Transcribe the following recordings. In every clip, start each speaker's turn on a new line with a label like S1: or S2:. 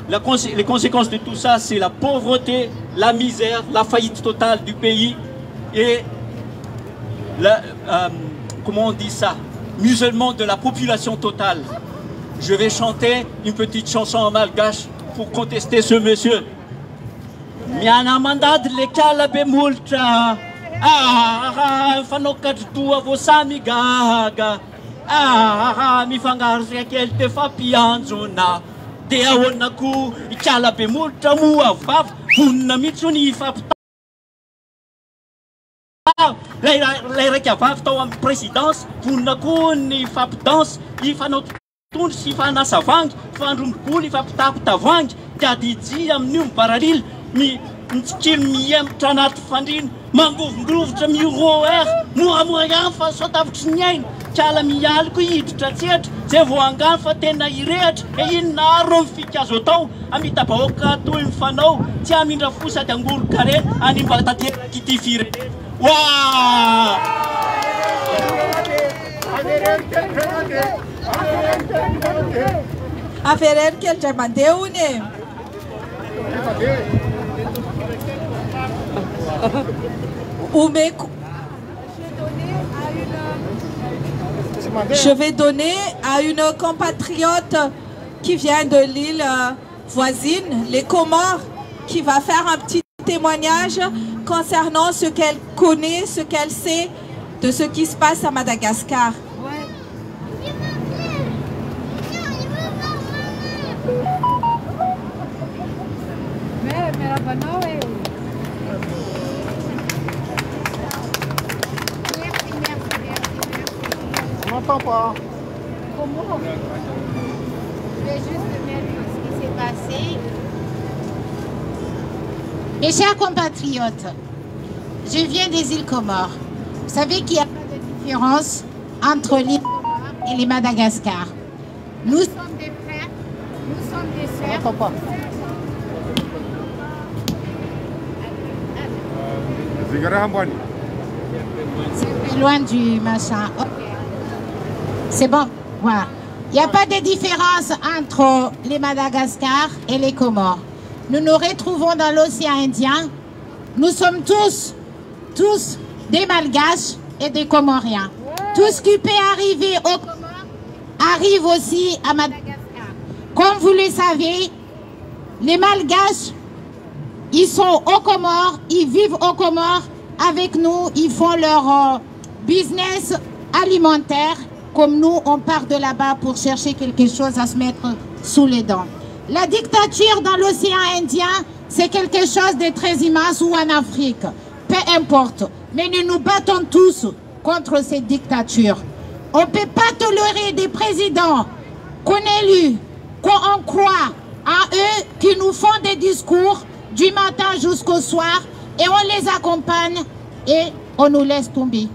S1: Les conséquences de tout ça, c'est la pauvreté, la misère, la faillite totale du pays et comment on dit ça, musellement de la population totale. Je vais chanter une petite chanson en malgache pour contester ce monsieur. Miana mandad le kalabe multra fanokat tua vosami gaga mi fangar rekel te fapianzona de awonaku kalabe multra mua vav vunna mitsuni fapta L'air qui a pas en présidence, pour ne connaître pas de danse, il faut notre tour, il faut notre savang, il faut notre boule, il faut taper ta vang, il y a des diams, nous parallèles, mais qu'il m'y aime, tranat fandine, mangouf, grouf, mi roer, moi moyen, fa sota vchnien, chala mial kui, tatiet, c'est voangan, fa tena iret, et il n'a romfika zoto, amita paoka, tu infano, tia mina fusa tangur kare, animata qui tifire. Wow!
S2: Aferer que el Mandeune. Je vais donner à une compatriote qui vient de l'île voisine, les Comores, qui va faire un petit témoignage concernant ce qu'elle connaît, ce qu'elle sait de ce qui se passe à Madagascar.
S3: On n'entend pas.
S4: Comment? Je vais juste mettre ce qui s'est passé. Mes chers compatriotes, je viens des îles Comores. Vous savez qu'il n'y a pas de différence entre l'île Comores et les Madagascar. Nous sommes des frères, nous sommes des sœurs.
S3: On n'entend pas.
S4: C'est loin du machin. Okay. C'est bon, voilà. Il n'y a pas de différence entre les Madagascar et les Comores. Nous nous retrouvons dans l'océan Indien. Nous sommes tous des Malgaches et des Comoriens. Tout ce qui peut arriver aux Comores arrive aussi à Madagascar. Comme vous le savez, les Malgaches, ils sont aux Comores, ils vivent aux Comores avec nous, ils font leur business alimentaire. Comme nous, on part de là-bas pour chercher quelque chose à se mettre sous les dents. La dictature dans l'océan Indien, c'est quelque chose de très immense, ou en Afrique, peu importe. Mais nous nous battons tous contre cette dictature. On ne peut pas tolérer des présidents qu'on élit, qu'on croit en eux, qui nous font des discours du matin jusqu'au soir, et on les accompagne et on nous laisse tomber.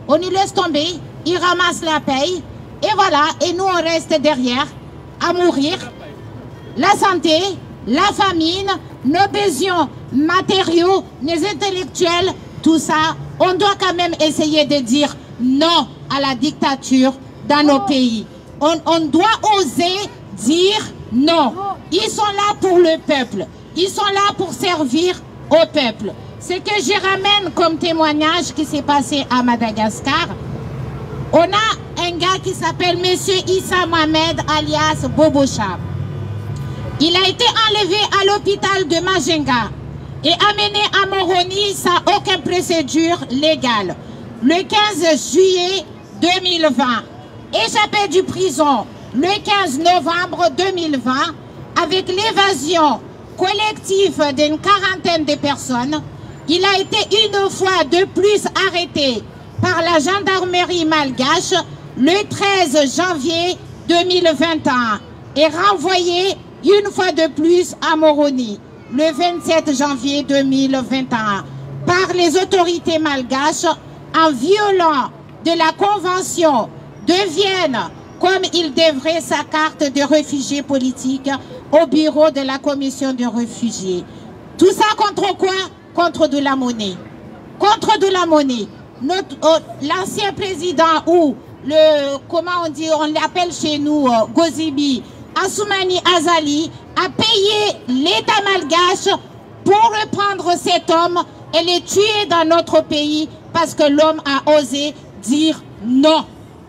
S4: On nous laisse tomber, ils ramassent la paye, et voilà, et nous on reste derrière à mourir. La santé, la famine, nos besoins matériaux, les intellectuels, tout ça, on doit quand même essayer de dire non à la dictature dans nos pays. On doit oser dire non. Ils sont là pour le peuple. Ils sont là pour servir au peuple. Ce que je ramène comme témoignage qui s'est passé à Madagascar, on a un gars qui s'appelle Monsieur Issa Mohamed alias Bobocha. Il a été enlevé à l'hôpital de Majenga et amené à Moroni sans aucune procédure légale. Le 15 juillet 2020, échappé du prison le 15 novembre 2020 avec l'évasion collective d'une quarantaine de personnes, il a été une fois de plus arrêté par la gendarmerie malgache le 13 janvier 2021 et renvoyé une fois de plus à Moroni le 27 janvier 2021 par les autorités malgaches en violant de la convention de Vienne comme il devrait sa carte de réfugié politique au bureau de la commission de réfugiés. Tout ça contre quoi? Contre de la monnaie. Contre de la monnaie. L'ancien président ou le, comment on dit, on l'appelle chez nous, Gozibi, Assoumani Azali, à payer l'État malgache pour reprendre cet homme et le tuer dans notre pays parce que l'homme a osé dire non.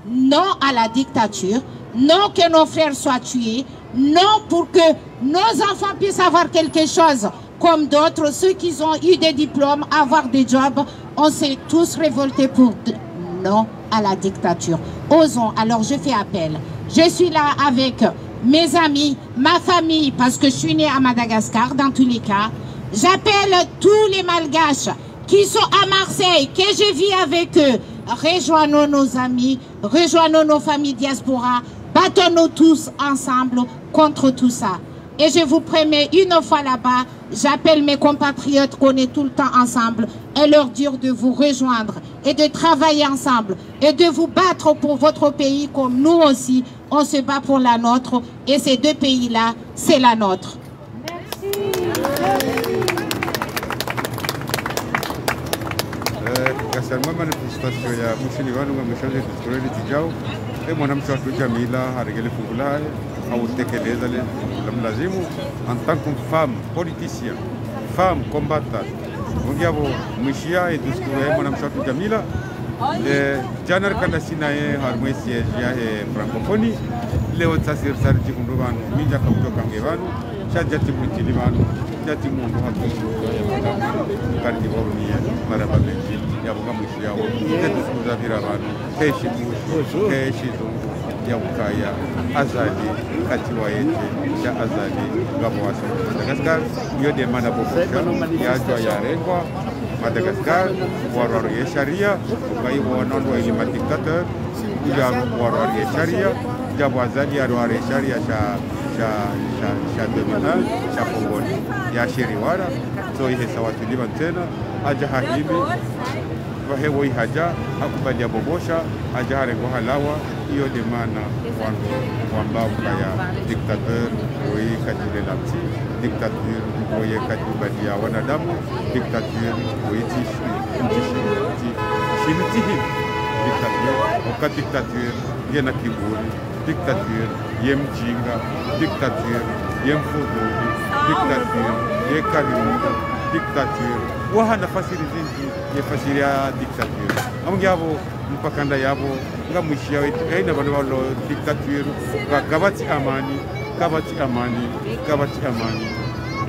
S4: Non à la dictature, non que nos frères soient tués, non pour que nos enfants puissent avoir quelque chose comme d'autres, ceux qui ont eu des diplômes, avoir des jobs. On s'est tous révoltés pour non à la dictature. Osons, alors je fais appel. Je suis là avec mes amis, ma famille, parce que je suis née à Madagascar dans tous les cas. J'appelle tous les Malgaches qui sont à Marseille, que je vis avec eux. Rejoignons nos amis, rejoignons nos familles diaspora, battons-nous tous ensemble contre tout ça. Et je vous promets, une fois là-bas, j'appelle mes compatriotes qu'on est tout le temps ensemble et leur dire de vous rejoindre et de travailler ensemble et de vous battre pour votre pays comme nous aussi, on se bat pour la nôtre et ces deux pays-là, c'est la nôtre.
S5: Kasarma manifestation ya mushini wanu nga mshaje tukoleni tijao mwanamke wa Jamila harigele fungula au tekeleza le lazimu en tant que femme politicien, femme combattante ngiabo mwishia et discours mwanamke wa Jamila le janar kana sinaye harmesi ya francophonie leo tasir sarti kundubanu minja kutoka ngevanu chajati mutili banu jati mundu hakimu karti borunia maraba benji yabuga mwishia wo tetu kuzavira banu keshi mushu keshi zungu yabukaya azali kati wa yete ya azali ngabo wasa Madagascar yo demanda bokosha ya ya rengwa Madagascar warwaro ya sharia ukai wonon wa ilima dictateur ya warwaro ya sharia jabu azali ya warwaro ya sharia sha dominal sha pongoni ya shiriwara so ihe sawatuliwa tena aja hahibi wahewo ihaja hakubali ya bobosha aja harengo halawa iyo demana wandu wambao kaya dictateur woi katile lapsi dictature woi katibali ya wanadamu dictature woi shimitihi dictature oka dictature yena kiburi dictature ye mjinga dictature ye mfuduli dictature ye karimu dictature waha nafasi zingi ye fasiri ya dictature amungi yabo mpakanda yabo nga mwishia wetu kaina bano walo dictature kabati amani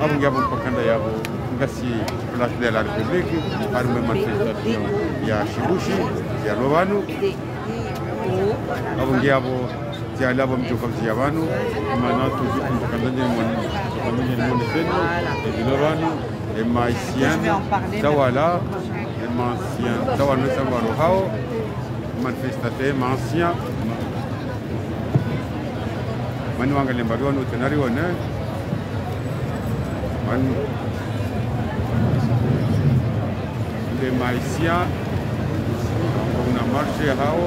S5: amungi yabo mpakanda yabo nga si place de la République arme manifestation ya Shibushi ya Lobanu amungi yabo tiala bom jokazi yabanu mana tuju mpakanda ni mwanamke Lobanu les Maïsiens, Tawala, les Manciens, Tawala nous sommes au manifestateur, Mancien, Manuanga Lembario, nous tenons au nez, les Maïsiens, on a marché à Hao,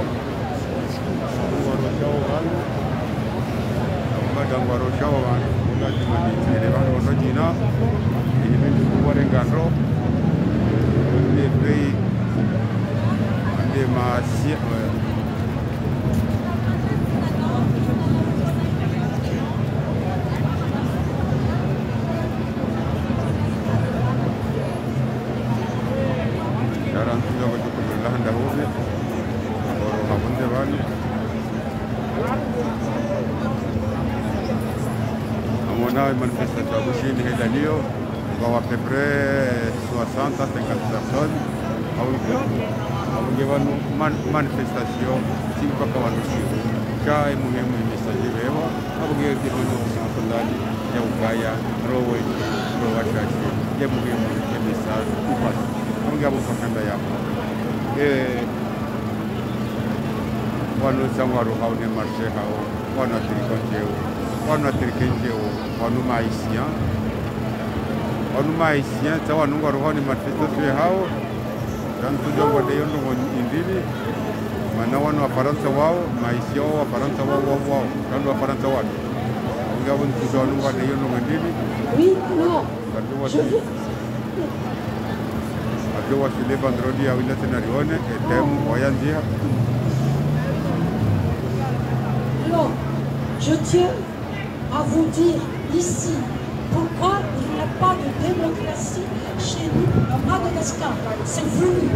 S5: Warengano, les pays de Masia, manifestation Bushini et Dalio, à peu près 60 à 50 personnes. Avec une manifestation, si vous pouvez voir nous, car nous avons un message de Véro, avec un Yaukaya, Rowe, Rowachachi, Yamugi, un message, ou pas. Nous avons un Kandaya. Et nous savons où on est marché, où on a tricoté. Wanu atirikenge wanu maisien tawa nunga rohoni manifestation hao dan tujo wade yondo indili mana wanu Wafaransa wao maisio Wafaransa wao dan Wafaransa wao ngabo tujo nunga wade yondo indili oui non ajo wasile vendredi ya wila tenarione etem oyandia
S6: non je tiens à vous dire ici. Pourquoi il n'y a pas de démocratie chez nous à Madagascar? C'est voulu.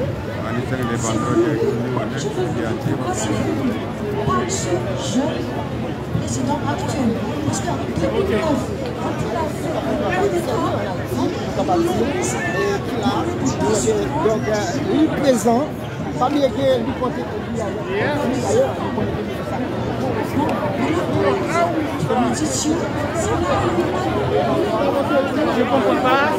S6: Je veux dire pourquoi c'est voulu par ce jeune président actuel. Parce qu'en 2009, quand il a fait un coup d'État,
S3: donc, lui présent, parmi lesquels lui comptait
S7: je ne comprends pas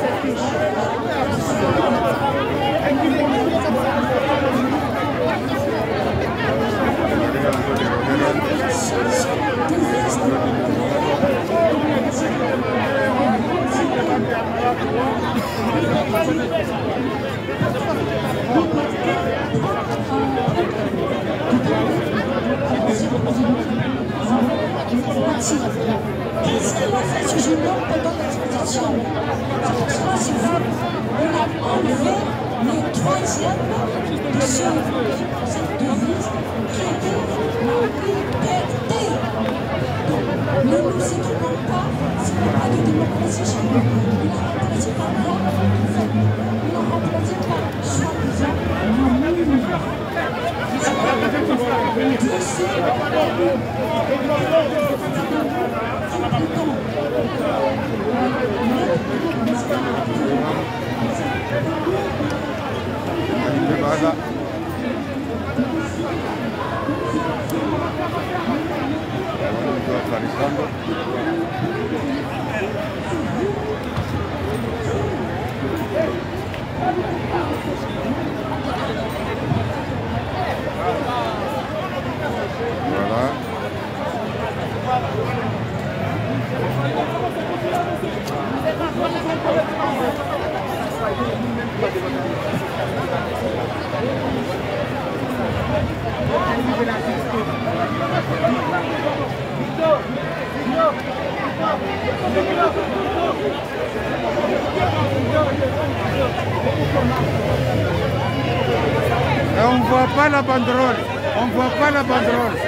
S7: cette
S6: Qu'est-ce qu'il a fait ce jeune homme pendant l'expédition? On a enlevé le troisième de cette devise qui était la liberté. Donc, ne nous étonnons pas s'il n'y a pas de démocratie chez nous. Il a remplacé par quoi? Il a remplacé par soi-disant
S5: Et on ne voit pas la banderole. On ne voit pas la banderole.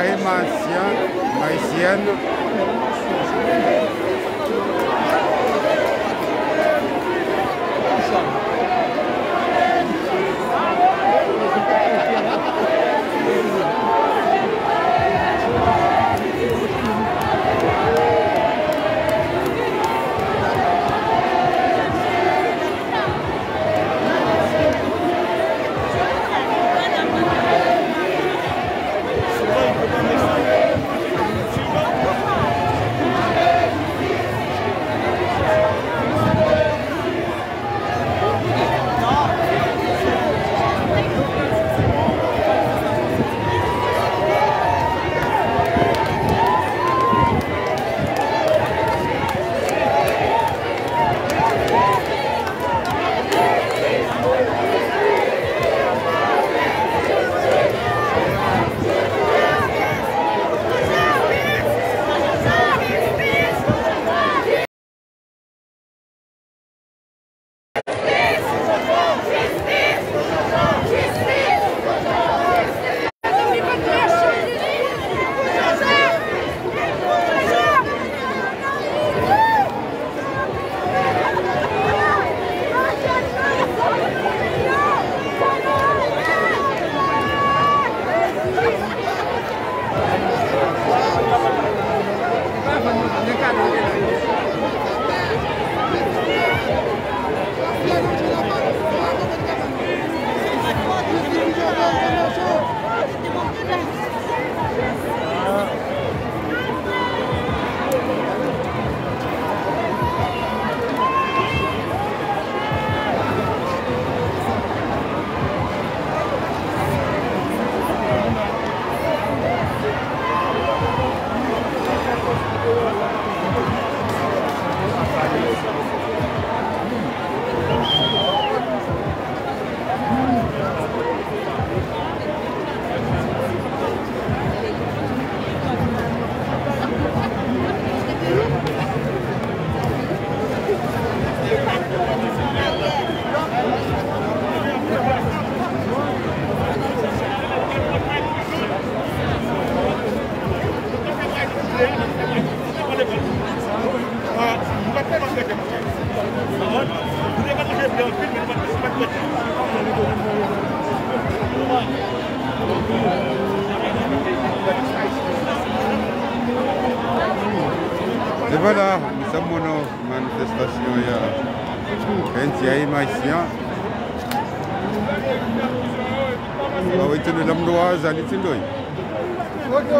S5: Une marche haïtienne. Et voilà, nous sommes en manifestation il y a 20 maïsiens. Bahwa itu dalam doa zali tindoi.
S3: Ok.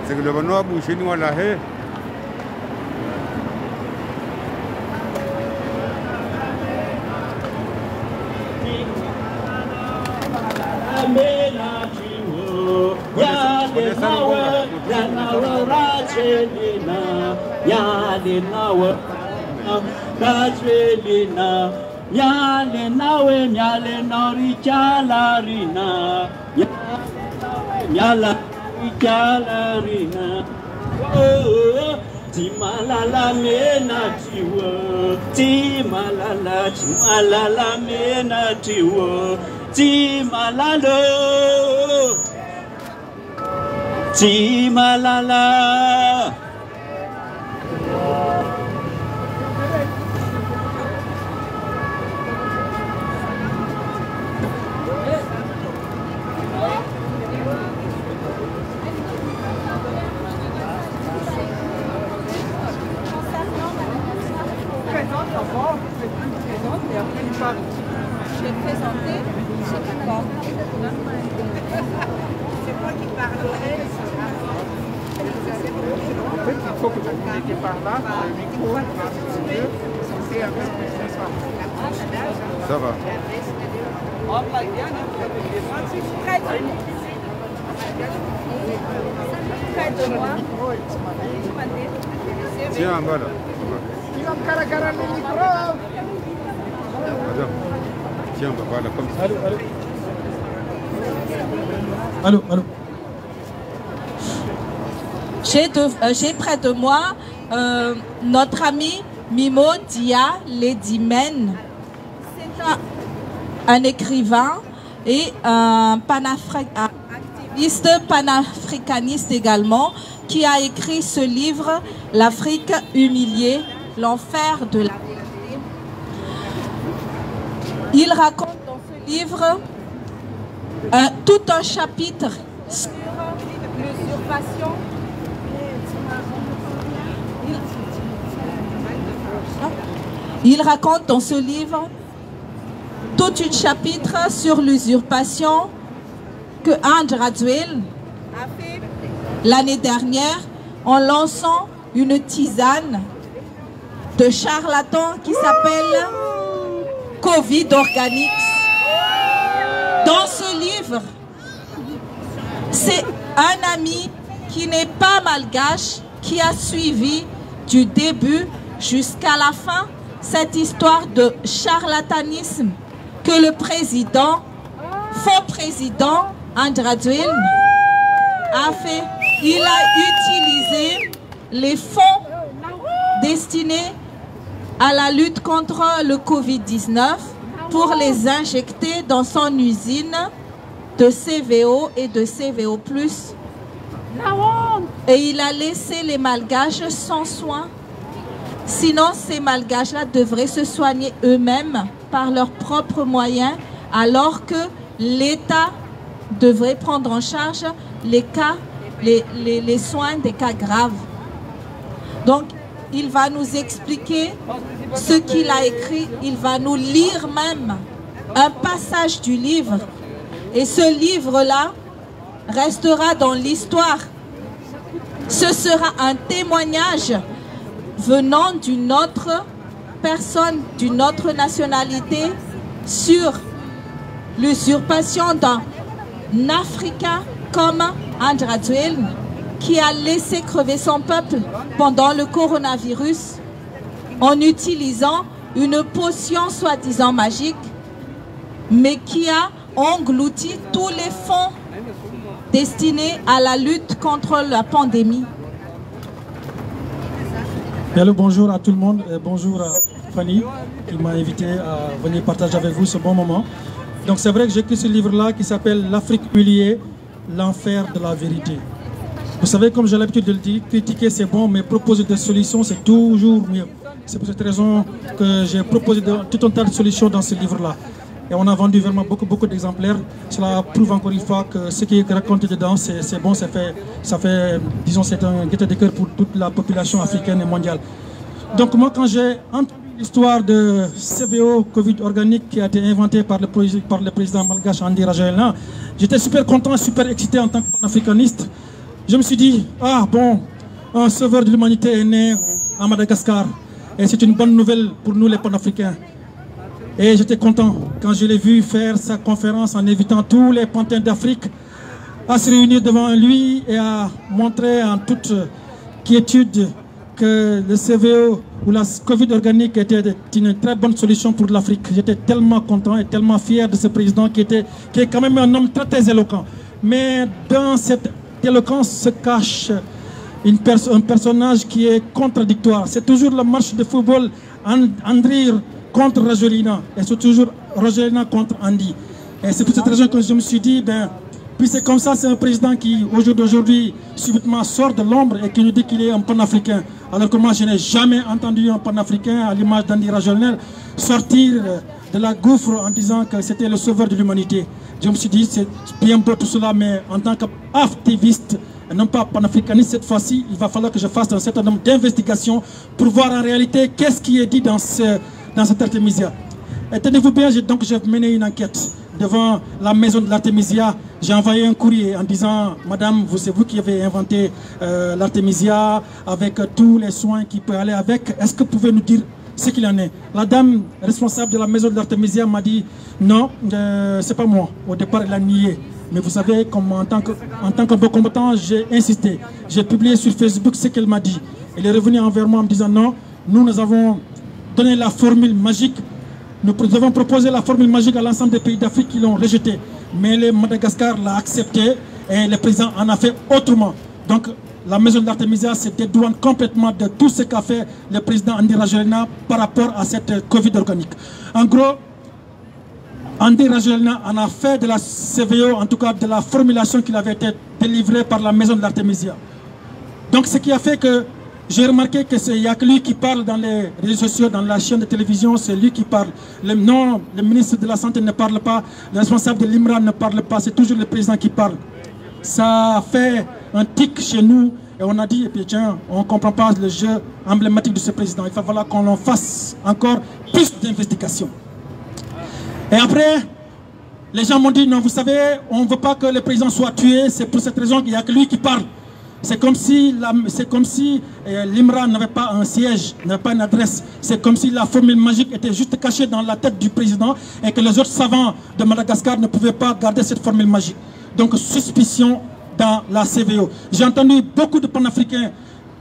S5: Segala bano abu sini wala he.
S1: Yale nawe myale nori chalarina yala chalarina oh timalala mena tiwo timalala mena tiwo timalala
S2: Je vais présenter ce qui va.
S7: C'est moi qui parlerai. En fait, il faut que vous mettez par là, le micro, c'est un peu plus
S5: Ça va.
S2: Près de moi.
S5: Tiens, voilà.
S3: Il va me caracarer le micro.
S5: Tiens, voilà, comme ça.
S8: Allô.
S2: J'ai près de moi notre ami Mimo Dia Ledimen. C'est un écrivain et un activiste panafricaniste également qui a écrit ce livre, L'Afrique humiliée, l'enfer de la vérité. Il raconte dans ce livre tout un chapitre sur l'usurpation. Il raconte dans ce livre tout un chapitre sur l'usurpation que Andra Dwell a fait l'année dernière en lançant une tisane de charlatans qui s'appelle Covid Organics. Dans ce livre, c'est un ami qui n'est pas malgache qui a suivi du début jusqu'à la fin cette histoire de charlatanisme que le président, faux président Andra Dwell a fait. Il a utilisé les fonds destinés à la lutte contre le Covid-19 pour les injecter dans son usine de CVO et de CVO+. Et il a laissé les malgaches sans soin. Sinon, ces malgaches-là devraient se soigner eux-mêmes par leurs propres moyens, alors que l'État devrait prendre en charge les cas, les soins des cas graves. Donc, il va nous expliquer ce qu'il a écrit. Il va nous lire même un passage du livre. Et ce livre-là restera dans l'histoire. Ce sera un témoignage venant d'une autre personne, d'une autre nationalité, sur l'usurpation d'un Africain comme Andra Dwell, qui a laissé crever son peuple pendant le coronavirus en utilisant une potion soi-disant magique, mais qui a englouti tous les fonds destinés à la lutte contre la pandémie.
S8: Hello, bonjour à tout le monde et bonjour à Fanny qui m'a invité à venir partager avec vous ce bon moment. Donc c'est vrai que j'ai écrit ce livre-là qui s'appelle L'Afrique humiliée, l'enfer de la vérité. Vous savez, comme j'ai l'habitude de le dire, critiquer c'est bon, mais proposer des solutions c'est toujours mieux. C'est pour cette raison que j'ai proposé tout un tas de solutions dans ce livre-là. Et on a vendu vraiment beaucoup d'exemplaires. Cela prouve encore une fois que ce qui est raconté dedans, c'est bon, ça fait, disons, c'est un gaieté de cœur pour toute la population africaine et mondiale. Donc moi, quand j'ai entendu l'histoire de CVO Covid organique qui a été inventé par le président malgache Andi Rajoelina, j'étais super content, super excité en tant que panafricaniste. Je me suis dit, ah bon, un sauveur de l'humanité est né à Madagascar. Et c'est une bonne nouvelle pour nous les panafricains. Et j'étais content quand je l'ai vu faire sa conférence en invitant tous les pantins d'Afrique à se réunir devant lui et à montrer en toute quiétude que le CVO ou la Covid organique était une très bonne solution pour l'Afrique. J'étais tellement content et tellement fier de ce président qui est quand même un homme très éloquent. Mais dans cette éloquence se cache un personnage qui est contradictoire. C'est toujours la marche de football Andrir contre Rajoelina, et c'est toujours Rajoelina contre Andi. Et c'est pour cette raison que je me suis dit, puis c'est comme ça, c'est un président qui, au jour d'aujourd'hui, subitement sort de l'ombre et qui nous dit qu'il est un panafricain. Alors que moi, je n'ai jamais entendu un panafricain, à l'image d'Andi Rajoelina, sortir de la gouffre en disant que c'était le sauveur de l'humanité. Je me suis dit, c'est bien beau tout cela, mais en tant qu'activiste, et non pas panafricaniste cette fois-ci, il va falloir que je fasse un certain nombre d'investigations pour voir en réalité qu'est-ce qui est dit dans cette Artemisia. Et tenez-vous bien, j'ai mené une enquête devant la maison de l'Artemisia. J'ai envoyé un courrier en disant, Madame, c'est vous qui avez inventé l'Artemisia avec tous les soins qui peuvent aller avec. Est-ce que vous pouvez nous dire ce qu'il en est? La dame responsable de la maison de l'Artemisia m'a dit, non, c'est pas moi. Au départ, elle a nié. Mais vous savez, comme en tant que bon combattant, j'ai insisté. J'ai publié sur Facebook ce qu'elle m'a dit. Elle est revenue envers moi en me disant, non, nous avons donné la formule magique. Nous avons proposé la formule magique à l'ensemble des pays d'Afrique qui l'ont rejetée. Mais le Madagascar l'a accepté et le président en a fait autrement. Donc la maison de l'Artemisia se dédouane complètement de tout ce qu'a fait le président Andi Rajoelina par rapport à cette Covid organique. En gros, Andi Rajoelina en a fait de la CVO, en tout cas de la formulation qui avait été délivrée par la maison de l'Artemisia. Donc ce qui a fait que j'ai remarqué qu'il n'y a que lui qui parle dans les réseaux sociaux, dans la chaîne de télévision, c'est lui qui parle. Le ministre de la Santé ne parle pas, le responsable de l'IMRA ne parle pas, c'est toujours le président qui parle. Ça a fait un tic chez nous et on a dit, et puis tiens, on ne comprend pas le jeu emblématique de ce président. Il va falloir qu'on en fasse encore plus d'investigations. Et après, les gens m'ont dit, non, vous savez, on ne veut pas que le président soit tué, c'est pour cette raison qu'il n'y a que lui qui parle. C'est comme si l'IMRA n'avait pas un siège, n'avait pas une adresse. C'est comme si la formule magique était juste cachée dans la tête du président et que les autres savants de Madagascar ne pouvaient pas garder cette formule magique. Donc, suspicion dans la CVO. J'ai entendu beaucoup de panafricains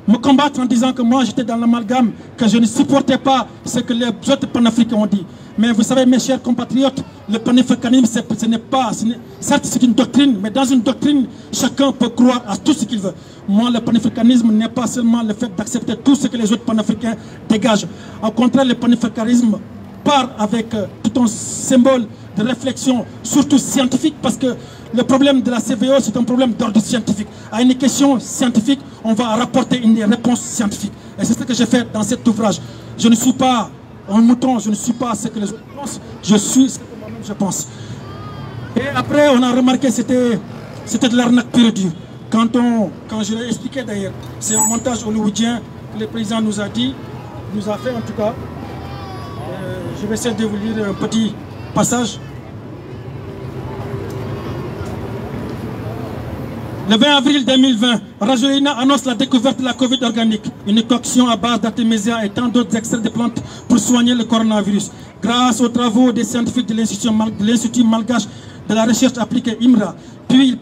S8: me combattre en disant que moi j'étais dans l'amalgame, que je ne supportais pas ce que les autres panafricains ont dit. Mais vous savez, mes chers compatriotes, le panafricanisme, ce n'est pas, certes c'est une doctrine, mais dans une doctrine, chacun peut croire à tout ce qu'il veut. Moi, le panafricanisme n'est pas seulement le fait d'accepter tout ce que les autres panafricains dégagent. Au contraire, le panafricanisme part avec tout un symbole de réflexion, surtout scientifique, parce que le problème de la CVO, c'est un problème d'ordre scientifique. À une question scientifique, on va rapporter une réponse scientifique. Et c'est ce que j'ai fait dans cet ouvrage. Je ne suis pas un mouton, je ne suis pas ce que les autres pensent, je suis ce que moi-même je pense. Et après, on a remarqué que c'était de l'arnaque pure et dure. Quand je l'ai expliqué d'ailleurs, c'est un montage hollywoodien que le président nous a dit, nous a fait en tout cas. Je vais essayer de vous lire un petit passage. Le 20 avril 2020, Rajoelina annonce la découverte de la Covid organique, une coction à base d'artémisia et tant d'autres extraits de plantes pour soigner le coronavirus. Grâce aux travaux des scientifiques de l'Institut malgache de la recherche appliquée IMRA, puis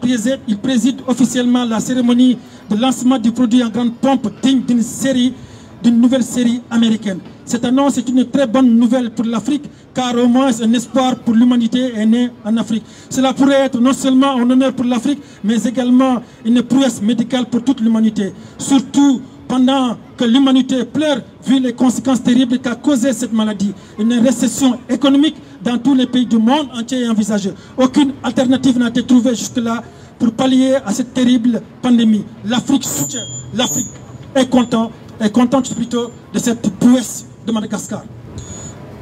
S8: il préside officiellement la cérémonie de lancement du produit en grande pompe digne d'une nouvelle série américaine. Cette annonce est une très bonne nouvelle pour l'Afrique, car au moins un espoir pour l'humanité est né en Afrique. Cela pourrait être non seulement un honneur pour l'Afrique, mais également une prouesse médicale pour toute l'humanité. Surtout pendant que l'humanité pleure vu les conséquences terribles qu'a causé cette maladie. Une récession économique, dans tous les pays du monde entier est envisagée. Aucune alternative n'a été trouvée jusque-là pour pallier à cette terrible pandémie. L'Afrique soutient, l'Afrique est contente plutôt de cette prouesse de Madagascar.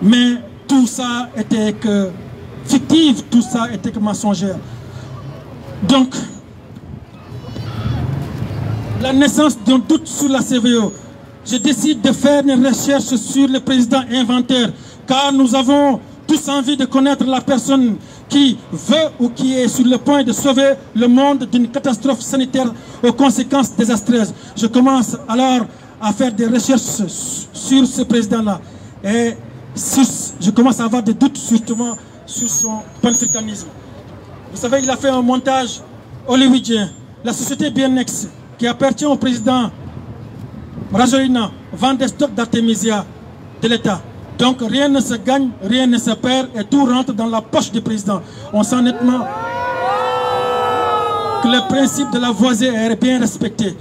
S8: Mais tout ça était que fictif, tout ça était que mensongère. Donc, la naissance d'un doute sur la CVO. Je décide de faire une recherche sur le président inventeur, car nous avons tous envie de connaître la personne qui veut ou qui est sur le point de sauver le monde d'une catastrophe sanitaire aux conséquences désastreuses. Je commence alors à faire des recherches sur ce président-là. Et je commence à avoir des doutes justement sur son panafricanisme. Vous savez, il a fait un montage hollywoodien. La société BNX, qui appartient au président Rajoelina, vend des stocks d'artémisia de l'État. Donc rien ne se gagne, rien ne se perd et tout rentre dans la poche du président. On sent nettement que le principe de la voisie est bien respecté.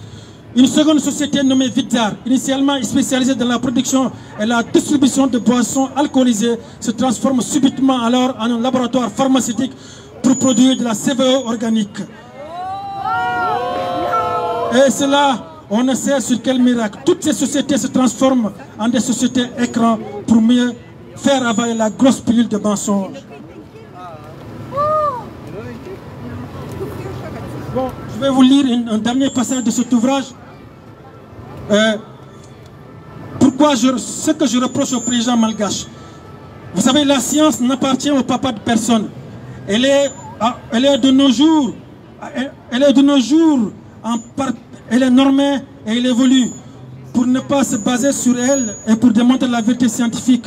S8: Une seconde société nommée Vidzar, initialement spécialisée dans la production et la distribution de boissons alcoolisées, se transforme subitement alors en un laboratoire pharmaceutique pour produire de la CVO organique. Et cela, on ne sait sur quel miracle. Toutes ces sociétés se transforment en des sociétés écrans pour mieux faire avaler la grosse pilule de mensonges. Bon, je vais vous lire un dernier passage de cet ouvrage. Ce que je reproche au président malgache. Vous savez, la science n'appartient au papa de personne. Elle est de nos jours, elle est normée et elle évolue. Pour ne pas se baser sur elle et pour démontrer la vérité scientifique,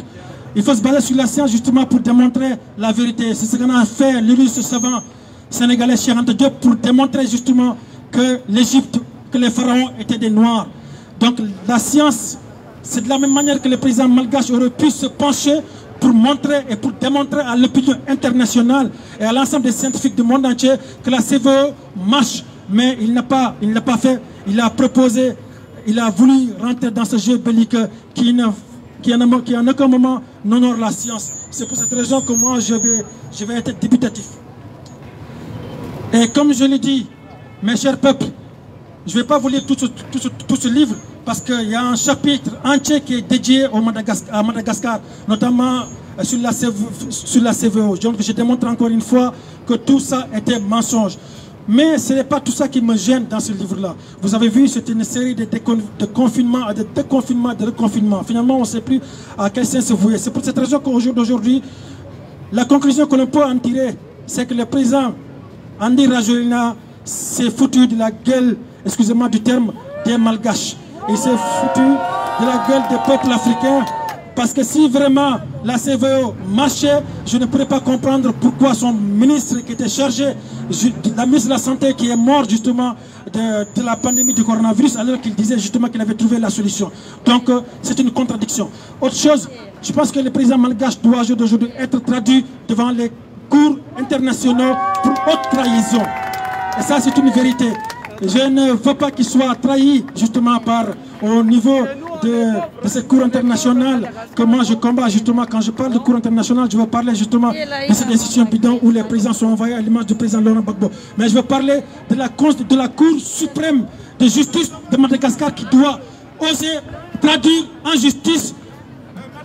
S8: il faut se baser sur la science justement pour démontrer la vérité. C'est ce qu'on a fait l'illustre savant sénégalais Cheikh Anta Diop pour démontrer justement que l'Égypte, que les pharaons étaient des noirs. Donc la science, c'est de la même manière que le président malgache aurait pu se pencher pour montrer et pour démontrer à l'opinion internationale et à l'ensemble des scientifiques du monde entier que la CVO marche. Mais il n'a pas fait, il a proposé, il a voulu rentrer dans ce jeu belliqueux qui en aucun moment n'honore la science. C'est pour cette raison que moi je vais être dubitatif. Et comme je l'ai dit, mes chers peuples, je ne vais pas vous lire tout ce livre parce qu'il y a un chapitre entier qui est dédié à Madagascar, notamment sur la CVO. Donc je démontre encore une fois que tout ça était mensonge. Mais ce n'est pas tout ça qui me gêne dans ce livre-là. Vous avez vu, c'est une série de confinements, de déconfinements, de reconfinements. Finalement, on ne sait plus à quel sens se vouer. C'est pour cette raison qu'au jour d'aujourd'hui, la conclusion que l'on peut en tirer, c'est que le président Andi Rajoelina s'est foutu de la gueule, excusez-moi du terme, des Malgaches. Il s'est foutu de la gueule des peuples africains. Parce que si vraiment la CVO marchait, je ne pourrais pas comprendre pourquoi son ministre qui était chargé, la ministre de la Santé qui est mort justement de la pandémie du coronavirus, alors qu'il disait justement qu'il avait trouvé la solution. Donc c'est une contradiction. Autre chose, je pense que le président malgache doit aujourd'hui être traduit devant les cours internationaux pour haute trahison. Et ça c'est une vérité. Je ne veux pas qu'il soit trahi justement au niveau de cette cour internationale que moi je combats justement. Quand je parle de cour internationale, je veux parler justement de cette institution bidon où les présidents sont envoyés à l'image du président Laurent Gbagbo. Mais je veux parler de la cour suprême de justice de Madagascar qui doit oser traduire en justice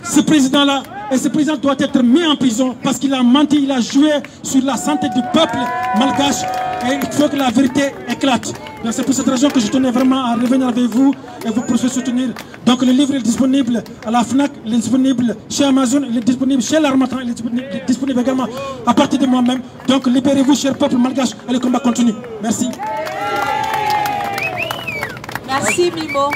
S8: ce président-là. Et ce président doit être mis en prison parce qu'il a menti, il a joué sur la santé du peuple malgache. Et il faut que la vérité éclate. C'est pour cette raison que je tenais vraiment à revenir avec vous et vous pour se soutenir. Donc le livre est disponible à la FNAC, il est disponible chez Amazon, il est disponible chez l'Harmattan, il est disponible également à partir de moi-même. Donc libérez-vous, cher peuple malgache, et le combat continue. Merci.
S2: Merci Mimo.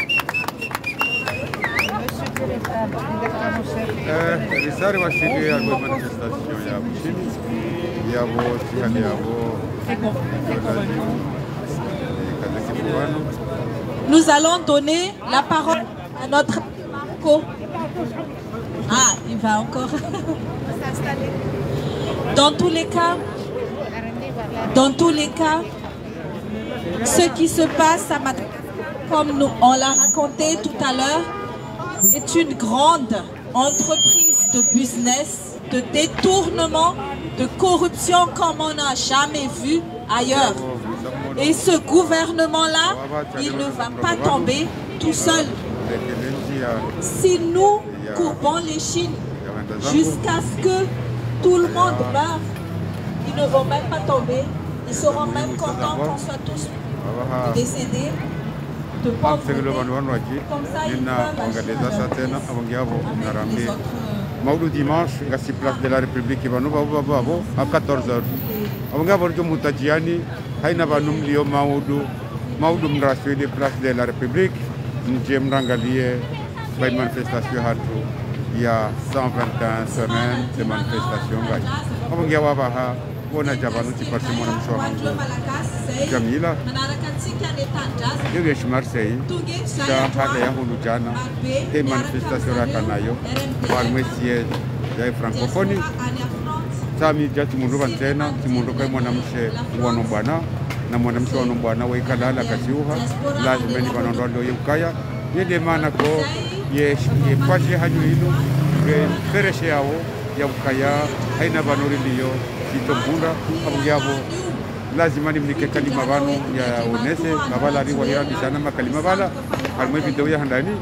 S2: Nous allons donner la parole à notre Marco. Ah, il va encore. Dans tous les cas, ce qui se passe à Madagascar, comme on l'a raconté tout à l'heure, est une grande entreprise de business de détournement, de corruption comme on n'a jamais vu ailleurs. Et ce gouvernement-là, il ne va pas tomber tout seul. Si nous courbons les chines jusqu'à ce que tout le monde meure, ils ne vont même pas tomber. Ils seront même contents qu'on soit tous décédés de pauvreté. Comme ça, ils peuvent acheter
S5: Maudou dimanche, à la place de la République, à 14h. Avant de Moutajiani, Haïnava Numlio Maudou, Maudou Mrasui de place de la République, Njem Rangalie, by manifestation Hatou, il y a 121 semaines de manifestation. Avant de Yawabaha, on a Javanuti Parsimon Jamila, Yogesh Marseille, Hada Yahulujana, et manifestation Rakanayo, Parme siège de francophonie. Sami Jati Munduvantena, Timunduka Monamshe, Wanobana, Namonamshe Wanobana, Wakalala Kasiuha, Large Many Vanando Yukaya, Yedemanako, Yes, Pashi Hanuino, Feresheao, Yakaya, Haina Vanorilio, Titombura, Abuyavo, Lazimani Kalimavano, Ya Unese, Navala Riwaya, Sanama Kalimavala, Alme Vidovia Handani,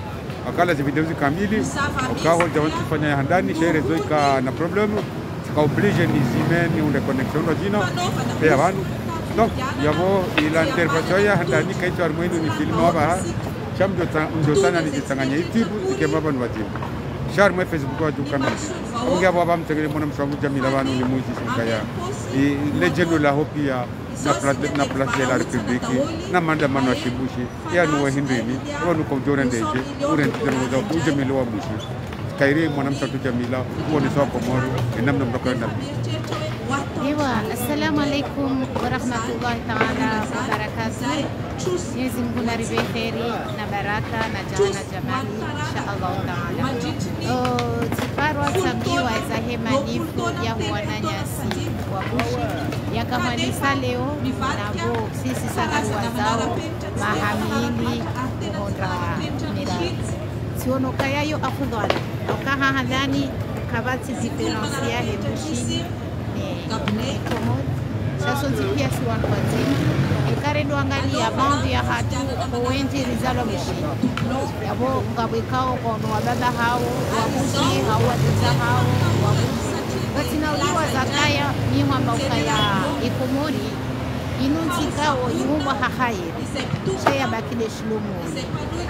S5: Akala Vidozi Kamili, Okaho Javantifanya Handani, Shere Zoika na problem, oblige les humains ou les connexions d'Odino, et avant. Donc, il y a l'intervention, il y a un qui est armé de film, Cham de Tana de Tangani, qui est ma bonne voiture. Charme Facebook du Canada. On y a Babam Téléphone, Jamilavano, les Moussisukaya, et les gens de la Hopia, la place de la République, Namanda Manashibushi, et à nous Hindrini, ou nous contournons des jeux, ou nous Jamilo Abushi. Kairi Monam Satu Jamila, who is our Komoro, and Nam Bakana.
S4: Assalamu alaikum wa rahmatullahi ta'ala wa barakatuh. Mwenyezi Mungu na ribeheri na baraka na jana jamali inshallah ta'ala. Tiparwa sabiwa za hemanifu ya huwananyasi wa bushi ya kamanisa leo nabo sisi sana wazao mahamili kuhondra mirari. Siono kayayo afudhali okaha handani kabati diferencia hebushini ne komod sasa pia si watu wazima ikare ndo angalia bandi ya hatu kuenzi rizalo mshini yabo ngabikao kwa wababa hao wabushi hao watiza hao wabushi basi na uliwa zakaya ni mwamba ukaya ikomori inunzikao iumwa hahaye shaya bakile shlumu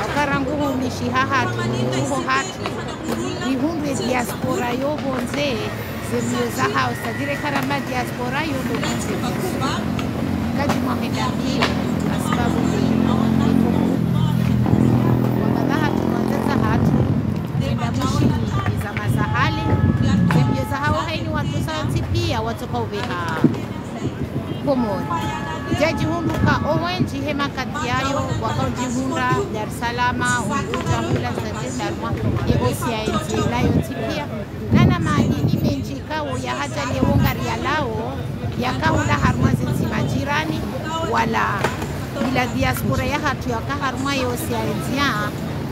S4: akaranguhu mishihahatu nguho hatu ihumbe diaspora yobo nze zemioza hao sadire karama diaspora yobo nze kaji mwahenda mbili asibabu wabadaha tunuanzeza hatu enda mshini za mazahali zemioza hao haini watu sawansi pia watoka ubeha Komori. Jaji hunduka owenji hema kati yayo wakaujihunda Dar es Salaam Unguja hula Zanzibar Darma yegosia enzi layo tipia nana maadini menjikao ya hata lewonga rialao yakahunda harma zinzima jirani wala bila diaspora ya hatu yakaharma yosia enzi ya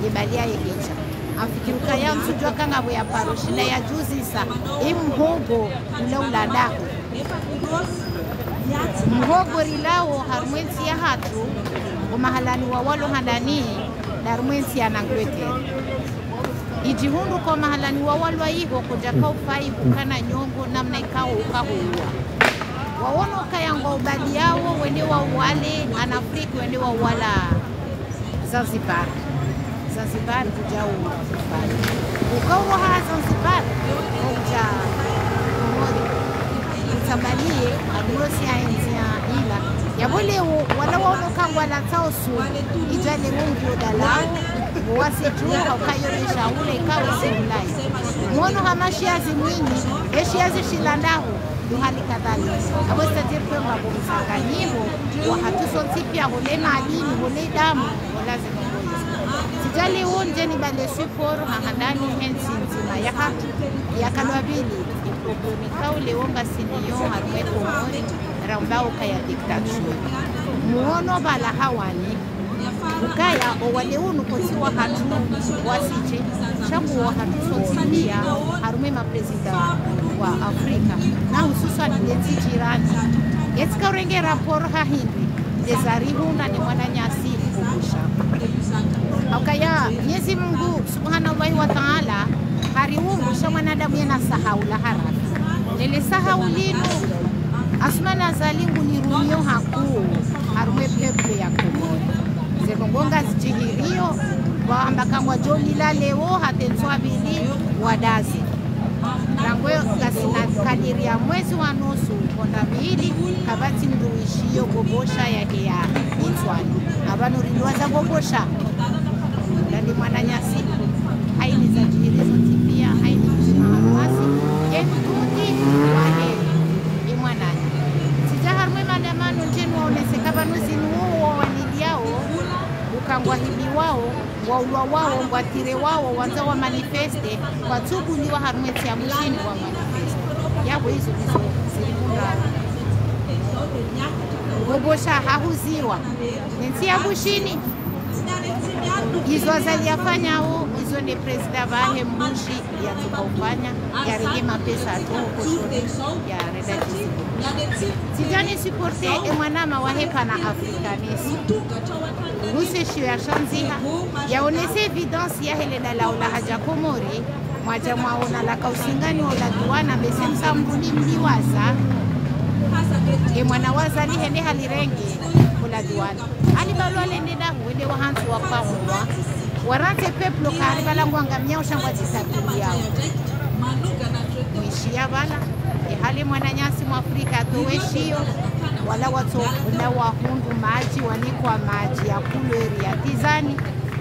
S4: yebalia yegecha afikiruka ya msujwa kangabo ya paroshina ya juzisa imhogo ula uladaho Mhogori lao harumwensi ya hatu umahalani wa walo handani na harumwensi ya nangwete ijihundu kwa mahalani wa walo hiho kujaka ufai kukana nyongo namna ikao ukahuwa wawono kayangwa ubali yao wende wa uwale anafriki wende wa uwala Zanzibar kujau ukawa Zanzibar kuja Tabalie adurosi aenzia ila yabole wala wano kangwa la tausu ijale mungi udalao wasi juha ukayoresha ule ikawe semulai mwono hamashiazi mwini eshiazi shilandahu duhali kadhali awesta jirpe mbabu msanganyivo wahatuso ntipia hule madini hule damu walazi mbozi sijali unje ni bale suporo hahandani hensi nzima ya kalwabili mikao lewonga siniyo harwe komori rambao kaya diktature muono bala hawani ukaya owaleunu kotiwa hatu wasije changu wa hatu sotilia harume maprezida wa wa Afrika na hususan nchi jirani. Yetika urenge raporo hahindi Desarihunda ni mwana nyasi kubusha. Akaya Mwenyezi Mungu Subhanahu wa Ta'ala hariumbusha mwanadamu yana sahaula haraka. Lele sahaulino asmana zalingu ni rumio haku harume pepe ya Komori. Zekongonga zijihirio waamba kangwa joli la leo hatenswa bili wadazi. Rangwe kasina kadiri ya mwezi wa nusu konda miili kabati nduishio gobosha ya hea itwani. Abanu rinduwaza gobosha. Lali mwana nyasi haini za jihirizo tipia haini mzima haruasi. Yetuti wahe imwanani. Sijaharumwe maandamano njenu waonese kabanu zinuo waniliao ukangwa hibi wao waulwa wao watire wao wanza wa manifeste kwa tubu liwa harumeti ya mshini wa manifeste yabo hizo zilibunda gobosha hahuziwa nti ya bushini hizo azaliyafanya hao hizo ni presida vahe mbushi ya tukaufanya ya rehema pesa atuhu kushone ya redaji sijani supporte emwanama wahepa na afrikanisi Ruse shio ya shanziha yaonese evidence ya hele na laula haja Komori mwaja mwaona la kausingani wa uladuwana mesemsa mbuni mliwaza mwana waza li hende halirenge uladuwana alibalwa lende dangu wende wahantu wakwaunwa warante peplo karibala mwanga mnyao shangwa jisabili yao mwishia bala hali mwana nyasi mwafrika toweshio wala watu na wahundu maji wanikwa maji ya kulweri ya tizani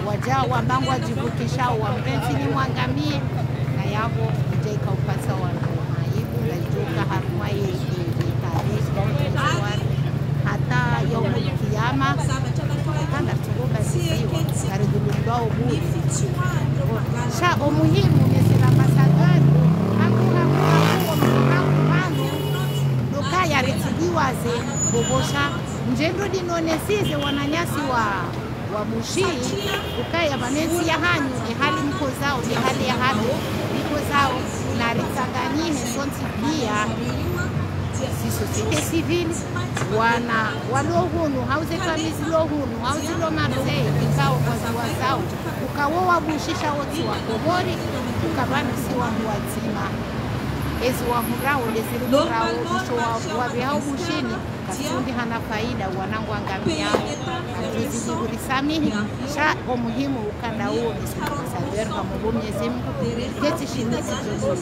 S4: wajao wambangu wajivukisha wa mpenzi ni mwangamie na yabo ujaika upasa wa maibu na joka haruma yeki hata yomu kiyama kanda tukuba sisiwa karidulundwao budi sha umuhimu nesila masadari ya retidiwaze bobosha njendo dinonesize wananyasi wa mushi ukaya manezi ya hanyu hali mko zao ni hali ya hali mko zao na ritanganyine sonti pia si societe civile wana walohunu hauze kamizi lohunu hauze lo Marseille ikao kwa zao ukawoa bushisha wote wa Komori ukabani si wa wazima ezi wa murao lezili murao usho wa vihao bushini kasundi hana faida wanangu angamiao aliziziburi samihi sha umuhimu ukanda huo nisader kama Mwenyezi Mungu keti shinisi jumuni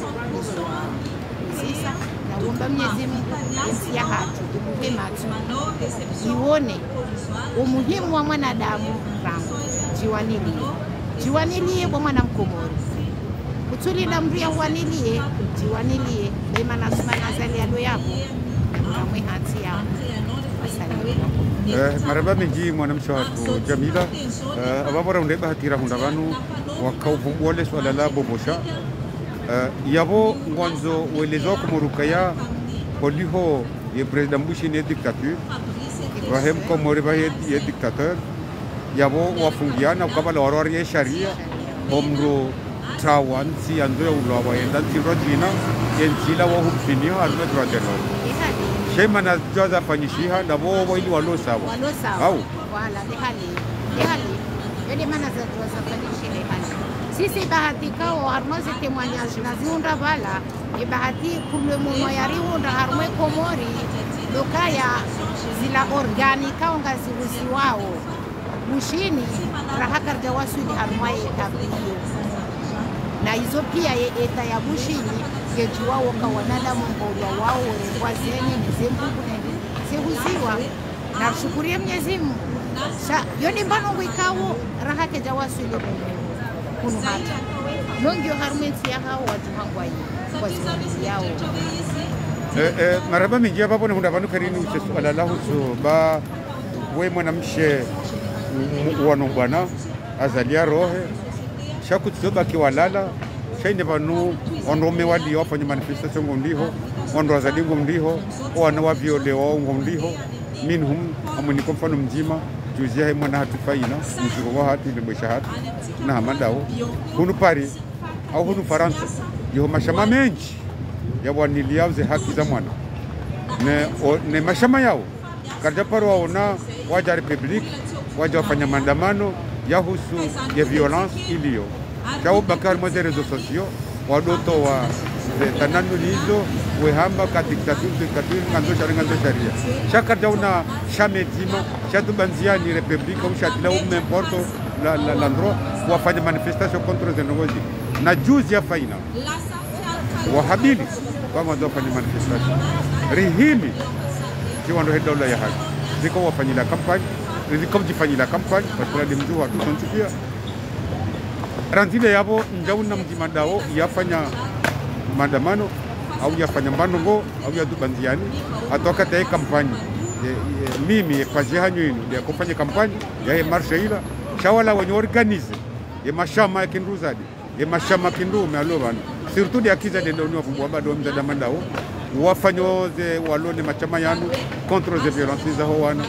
S4: nisisa na uomba Mwenyezi Mungu esi ya hatu umuhimu iwone umuhimu wa mwanadamu rangu jiwanilie wa mwana Mkomori kutuli na mria wanilie jiwanilie bema na sumana zali alo yako kamwe hati yao
S5: maraba mengi mwanamsho hatu Jamila ababora undeba hatira hundavanu wakauvumbole swala la bobosha yabo ngwanzo welezo kumurukaya koliho ye president Bushi ne dictature wahem Komori ba ye dictateur yabo wafungiana ukabala warwari ya sharia omro tawan si andro ulawa yenda tirodina yensila wa hubsini harme trodeno shemana joza fanyishiha na bo ili walo sawa au
S4: wala dehali yule mana za joza fanyishiha hali sisi bahati kao harmoze témoignage na ziunda bala e bahati kumle muno yari unda harme Komori lokaya zila organika ongazirusi wao mushini rahakar jawasuli harmaye tabiyo na hizo pia eta ya bushini kejua woka wanadamu mbolwa wao wazeni nizembuku sehuziwa na shukuria Mwenyezi Mungu sha yoni mbano wikawo raha keja wasuli kunu hata nongyo harumenti ya hao watu hangwa hii kwa zimamizi yao
S5: maraba mingi babo ne hundavanu karini uchesu alala huso ba we mwanamshe wanongwana azalia rohe shakutsiba kiwalala shaine vanu onrome wali wafanya manifestation ngondiho onro azalingo ndiho wana waviole wao ngondiho minhum amuniko mfano mjima juzia he mwana hatufaina mzigo wa hatu ile mwisha hatu na hamandao hunu Paris au hunu Faransa yo mashama mengi ya wanili yao ze haki za mwana ne mashama yao karjaparo waona waja republic waja wafanya maandamano yahusu ya violence iliyo chao bakar mwaze rezo sosio wadoto wa tananu lizo wehamba katika nganzo sharia shaka jauna shametima shatu banziani republika ushatila umemporto l'endroit wafanya manifestation contre zenongozi na juzi ya faina wahabili kama ndo wafanya manifestation rihimi kiwando dola ya haki ziko wafanyila kampani ziko mjifanyila kampani kwa demzu watu sontikia ranzile yabo njauna mjimadao yafanya maandamano au yafanya mbandongo au ya dubanziani atoka tae kampani mimi paji hanyu inu ya kufanya kampani ya marsha ila shawala wenye organize ya mashama ya kinduzadi ya mashama kindu mealobana surtout ya kiza de ndoni wakumbwa bado mzada mandao wafanyoze walone machama yanu contre les violences za howana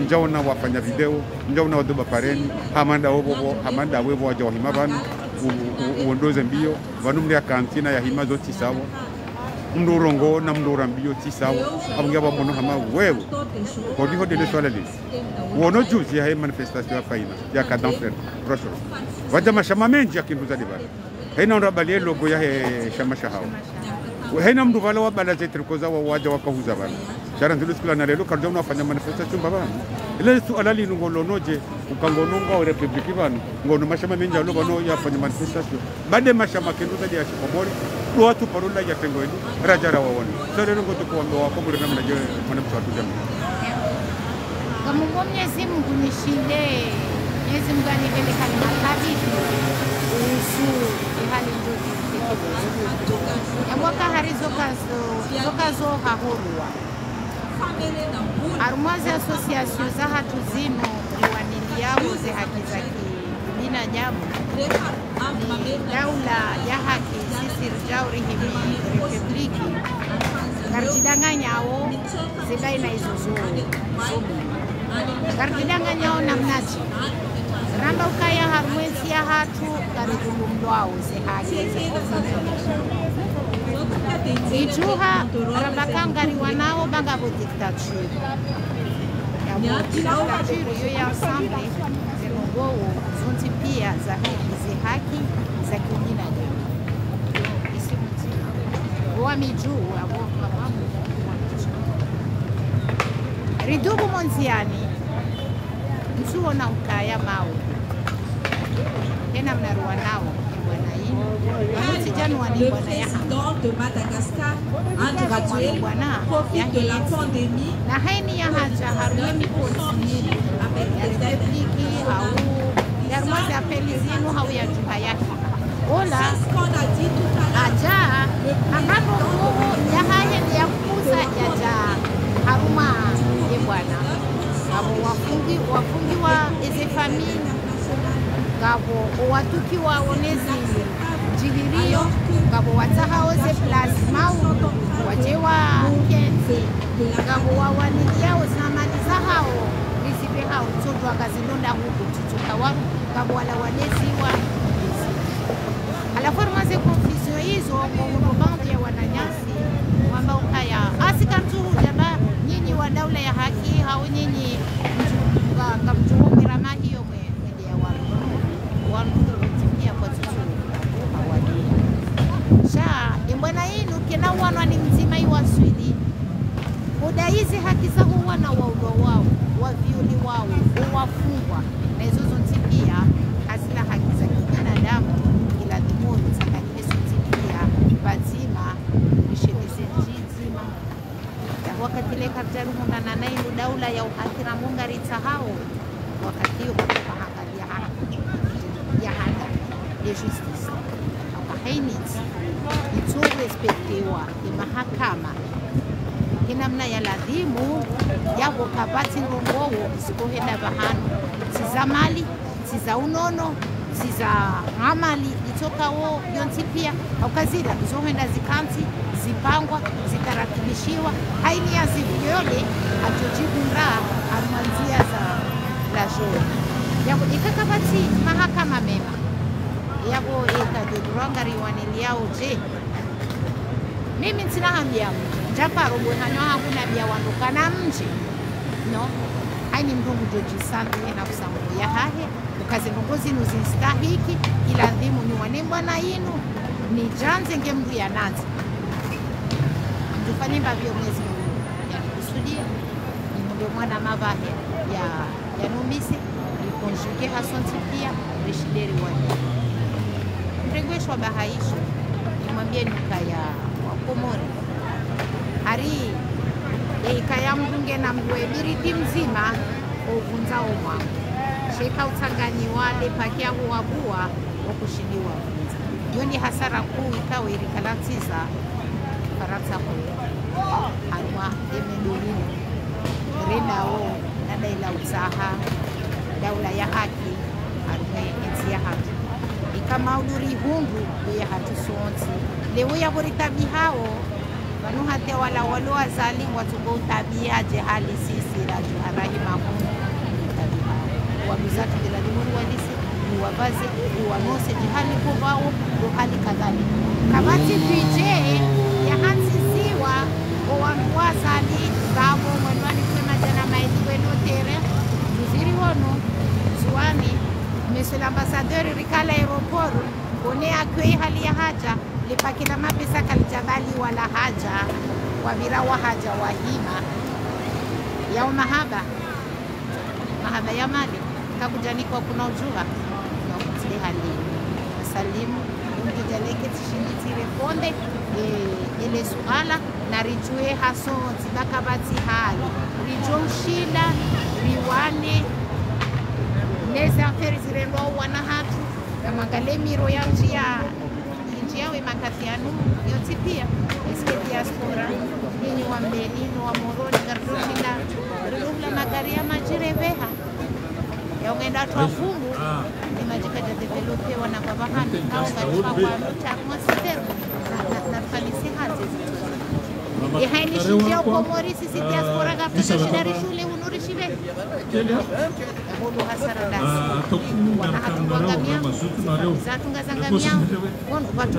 S5: njaona wafanya video njaona wadoba pareni hamanda webo waja wahima banu uondoze mbio vanumri ya kantina ya hima zoti sawa mndurongo na mndurambio ti sawa abungia bamono hama wewe kodi hodele swala lili wono juzi ya manifestation ya faina ya kadamfren prosho waja mashama menji ya kinduza dibala haina ndabali logo ya shama shahao haina mndu vala wa bala zetrikoza wa waja wakahuza bana shara nzulu skula na lelo karjo unafanya manifestation baba ile suala linu ngolonoje ukangononga wa republiki bana ngono mashama menji alo bano yafanya manifestation bade mashama kinduza ya shikobori watu parola ya tengoni rajara waone sasa leo ngoto kuomba wako muri namna je mwana mtu jamii
S4: kama Mwenyezi Mungu nishinde Mwenyezi Mungu anipeleka makabidhi kuhusu hali nzuri ya mwaka harizo hahurua armazi association za hatu zino wanili yao ze haki za binadamu daula ya haki sisi rjauri himi republiki karjidanganyao zibaina hizo zuri karjidanganyao namnachi ramba ukaya harwezi ya hatu karidulumdwao ze haki ijuha rabakangari wanao bangabo dictature ya dictature yo ya ensemble zenongowo zonti pia za haki za kibinadamu isimutima wamijuu abo mamu ridubu monziani msuona ukaya mawe tena mnarua nao bwana hii wanutijanu wani bwana ya
S2: de Madagascar a gradué profite de la pandémie
S4: na haini ya haja harumi kunsini avec la république au yarmazi apeli zinu hau ya juha yake ola aja ambapo nguvu ya haya ya kukuza ya ja haruma ye bwana abo wafungi wa eze famili gabo watuki wa onezi jihirio gabo watahao ze plasma wajewa kenzi gabo wawanilia zamani za hao nisipe hao mtoto akazilonda huku tutukawaru gabo wala waneziwa alafu maze confusion hizo kwa bandi ya wananyasi kwamba ukaya asikantu jaba nyinyi wa daula ya haki hao nyinyi kamtuo kirama hiyo media wanu kutimia kwa tutu hawadi sha imbona yinu kina wanwa ni mzima iwaswili udaizi haki za wana wa ulo wao wa viuli wao wafungwa na hizo zonti pia hazina haki za kibinadamu ila dhimuri zakakimesu pia bazima ishemeze njizima wakati ile kaptaru mungana na ilu daula ya uhakira munga ritahao wakati hiyo kwa hangalia ya handa ya justice hainiti itu respektewa di mahakama kinamna ya ladhimu yabo kabati ngongowo sikohenda bahano siza mali siza unono siza amali itoka wo yonti pia aukazida zohenda zikanti zipangwa zitarakibishiwa haini ya zivyole atujibunra amanzia za la joro yabo ikakabati mahakama mema yabo eka dodrongari waniliao je Mimi sina hambia Japaro bwana hakuna bia wanduka na mji. No. Haini mdungu George Sandu na kusamu ya hahe ukaze ndongozi nuzinstahiki ila dhimu ni wanemba na inu ni janze ngemdu ya nazi. Tufanye mbavyo mwezi ya kusudia ni ndio mwana mavahe ya nomisi ni conjuguer hasonti pia reshideri wani. Mregweshwa bahaisho nimwambie nuka ya wakomori hari kaya mbunge na mgwe biriti mzima ovunza omwa sheka utangani wale pakia huwabua wakushindiwa yoni hasara kuu ikawe ilikalatiza Faransa huyo haruma emedolini rena o nada ila usaha daula ya haki harume eti ya haki ikama uduri hungu ya hatu sonti lewe ya boritabi hao Wanu hati wala walu azali watubo tabia jehali sisi la juharahi mahuni tabia wabuzatu bila dimuru walisi uwabazi uwanose jehali kubao uhali kadhali kabati pije ya hansi siwa uwangu azali zabo mwenwani kuna jana maiti wenu tere muziri hono zuani Monsieur l'ambassadeur Rikala aeroporu kone akwe hali ya haja lipakila mapesa kalijabali wala haja wabira wa haja wahima ya mahaba ya mali kakujani kwa kuna ujua na kutile hali salimu ungijaleke tishinditi reponde ile suala na rijue haso tibakabati hali rijo ushila riwane neza aferi zirendo wana hatu ya mangale miro ya njia we makathianu yote pia eske diaspora nini wa mbelini wa moroni gardoshila rula magari ya majireveha ya ungenda tuafungu ni majika ja develope wana babahani au kachukua kwa mtakwa sitero na fanisi hati haini shindia ukomori sisi diaspora gafika shidari shule unurishive ya hulu hasara dasi wana hatuangamia zatunga zangamia watu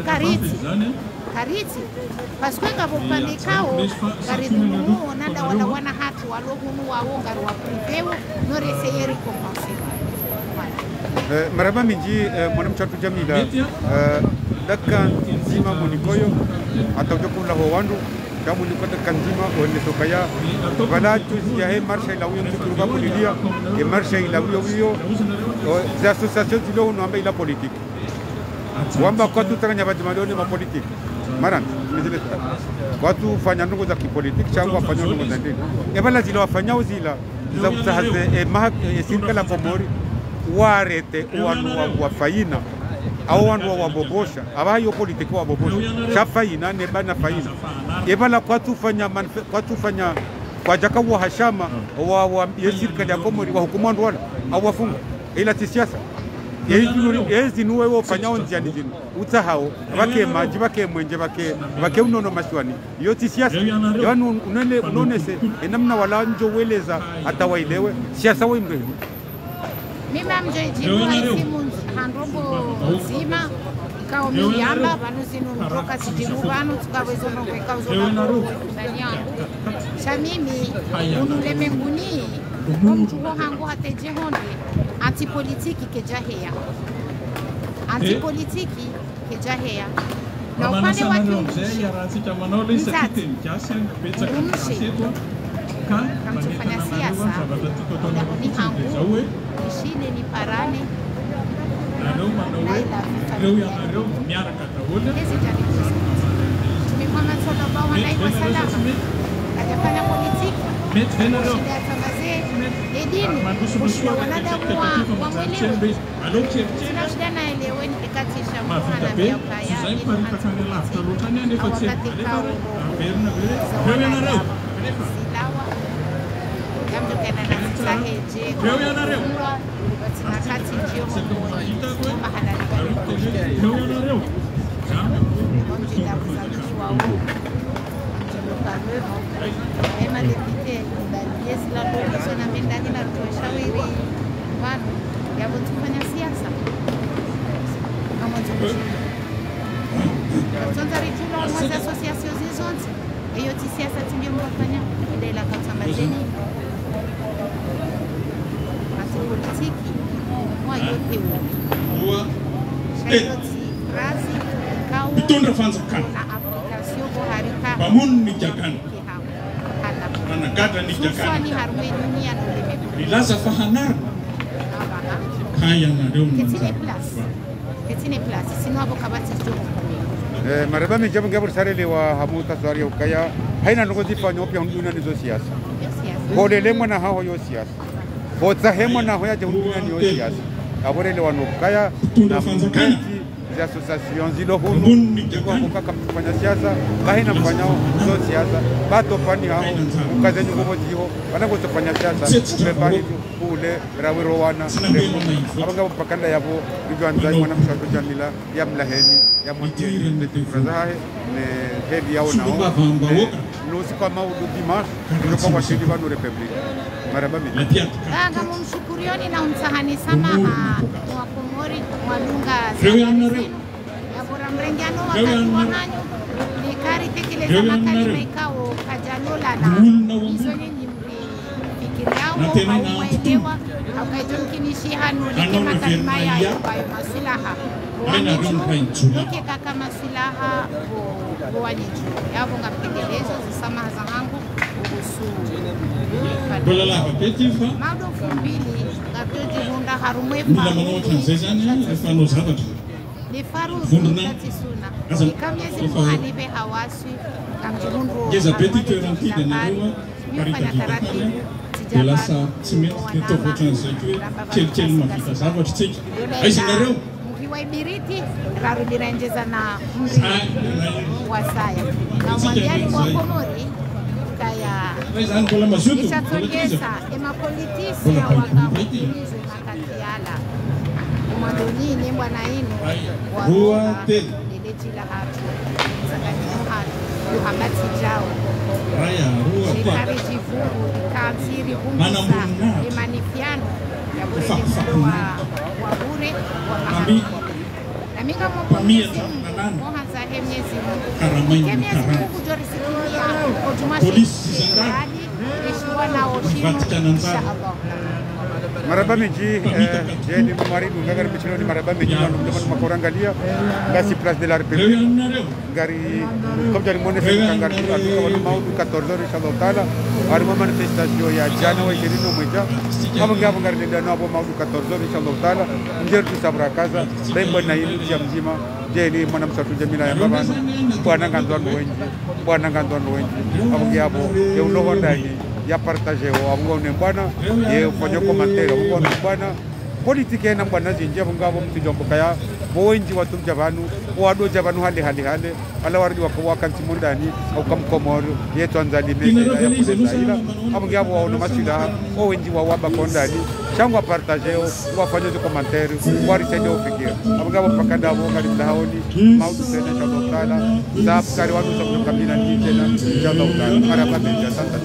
S4: kariti paskwanga vupandikao karidhulumu nanda wala wana hatu walohunu waongaru wa privewo noreseyeri kompensiwa
S5: maraba minji mwanamchatu Jamila daka nzima munikoyo ataujokumla ho wandu kamu nikota kanzima wende sokaya wala tuzi ya he marsha ila uyo mtukuruba kulilia ke marsha ila uyo za association zilo unuamba ila politique wamba kwa tutanganya bajimadoni ma politique maran mizile watu fanya ndugu za kipolitiki changu wafanya ndugu za ndini ebala zilo wafanya zila za kusahaze sirika la Komori warete wanu wa faina au wanu wa bobosha abayo politiki wa bobosha shafaina ne bana faina ebala kwa tufanya kwa jaka wa hashama wa sirika ya Komori wa hukumu ndwala au wafunga ila tisiasa yezi nuwe wo fanyao njiani zinu utahao wake maji wake mwenje wake unono maswani yoti siasa yanu unonese enamna wala njo weleza atawailewe siasa we mbe
S4: mimi amjejiwa isimu handrobo zima ikao miyamba banu zinu mtoka sijimu banu tukawezo nongweka uzona ndani yangu shamimi unuleme nguni mtuho hangu hateje honde antipolitiki kejahea na upande wa kiumshi kama tufanya siasa ni hangu ishine ni parane tumekuwa matsola bao wanaiwa salama kajafanya politiki shida ya tangazee edini kushida wanadamu wa mwelewe sina shida na eleweni ikatisha mwana miaka ya inu antipolitiki wakati kao za wanadamu silawa jamdo kena na sitaheje kwa watinakati njio mboni mahalali kwa mjida kuzalishi wa huu ema depite yes la ndio na mendani na tuwashawiri watu yabo tufanya siasa kama tukushi as associations et il ici à cette de la Katsambazeni. Parti politique, moi,
S5: maraba me jamu gabur sare lewa hamu taswari ukaya haina ngozi fanyo pia hunduna nizo siasa bolele mwana haho yo siasa botsa hemo na hoya hunduna ni yo siasa abore lewa nokaya na mkanti za association zilo hunu kwa kukaka kufanya siasa bahina mfanya zo siasa bato pani hao ukaze nyugo jiho bana kutofanya siasa ubebani ule rawiro wana abanga pakanda yabo bijanza mwana mshatu jamila ya mlaheni ya mwingine ndio ne hedi yao nao nusu kama udimash ndio kwa shidi banu republic maraba mimi
S4: kama mshukurioni na umsahani sama wa Komori walunga ya bora mrengiano wakati wananyo ni kari tekeleza makali maikao kajalola na hizo nyinyi mfikiriao au mwaelewa au kaitumkinishi hanu ni makali ya masilaha wanyuke kaka masilaha wanyichu yabo ngapendelezo zisama zangu kuhusu maudo fumbili ngatoji hunda harumwefa ni faru zutati suna ikamyezi muhanibe hawaswi kamjihundu
S9: Geza petit rempli de Narewa, Parita Kitaka, de la Sa, Timit, de Topotan Sekwe, Kel Mafita, Sava Chitik, Aisi Narewa.
S4: Mkiwa ibiriti, rarudi renjeza na mri wa saya. Na mwadiani wa Komori, kaya ishatogesa, ema politisi ya wakamukizo makatiala. Umandoni ni mbwana inu, waruga, nilejila hatu, sakanimu hatu, yuhamati jao. Shikari jivuru, kaaziri humisa, imanifiano, ya bure jivulo wa bure, wa mahali. Na minga mwoko miezi moha za he miezi ke miezi mungu jori sikinia kujumashi shihadi, rishiwa na oshimu, insha Allah.
S5: maraba meji jadi maridu ngagar bichilo ni maraba meji na teman makorangalia ngasi place de la République ngari comme jari mone se kangar atu kawan mau 14 inshallah taala arma manifestation ya jana wa kirino moja kama ngabo ngari ndio na mau 14 inshallah taala njer tu sabra kaza remba na yinu ya mzima jeni mwana msatu jamila ya babana bwana ngandwa wengi abo ngabo ye ulogo ndani ya partager o abone bwana ye ufanye commentaire abone bwana politique na bwana zinje ngabo mtijombo kaya bowenji watu jabanu wado jabanu hali ala wardi wa kanti mundani au kamkomoro ye Tanzania meza ya kuzaila abo ngabo waona masila o wenji wa waba kondani shangwa partager o wafanye commentaire wari tende ufikia abo ngabo pakanda abo kali mlahaoni maudu tena inshallah taala sab kari watu sabno kabila ni tena inshallah taala maraba meja santa